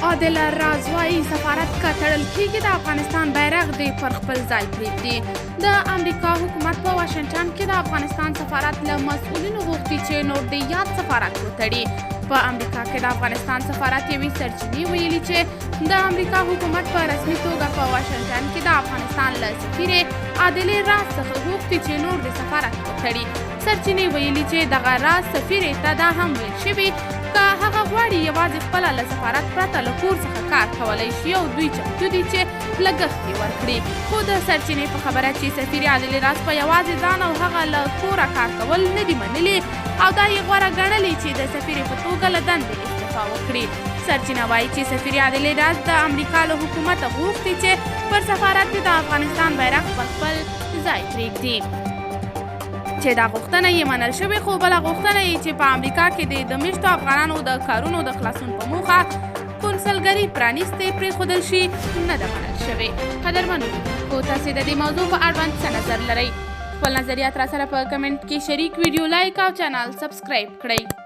عادل راز وايي سفارت که تړل کیږي د افغانستان بیرغ دې پر خپل ځای پرېږدي. د امریکا حکومت په واشنګټن کې د افغانستان سفارت له مسؤلینو غوښتي چې نور د یاد سفارت وتړي. په امریکا کې د افغانستان سفارت یوې سرچینې ویلي چې د امریکا حکومت په رسمي توګه په واشنګټن کې د افغانستان له سفیرې عادل راز څخه غوښتي چې نور د سفارت وتړي. سرچینې ویلي چې دغه راز سفیرې ته دا هم ویل شوي که هغه غواړي یوازې خپله له سفارت پرته له کور څخه کار کولی شي او دوی چمتو دي چې لګښت یې ورکړي. خو د سرچینې په خبره چې سفیر عادل راز په یوازې ځان او هغه له کوره کار کول نه دي منلي او دا یې غوره ګڼلي چې د سفیرې په توګه له دندې استعفا وکړي. سرچینه وایي چې سفیر عادل راز د امریکا له حکومته غوښتي چې پر سفارت د افغانستان بیرغ پر خپل ځای پرېږدي چې دا غوښتنه یې منل شوې، خو بله غوښتنه یې چې په امریکا کې د میشتو افغانانو د کارونو د خلاصون په موخه کونسلګري پرانیستې پرېښودل شي نه ده منل شوې. قدرمنو لیدونکو، تاسې د دې موضوع په اړوند څه نظر لرئ؟ خپل نظریات راسره په کمنټ کې شریک، ویډیو لایک او چینل سبسکرایب کړئ.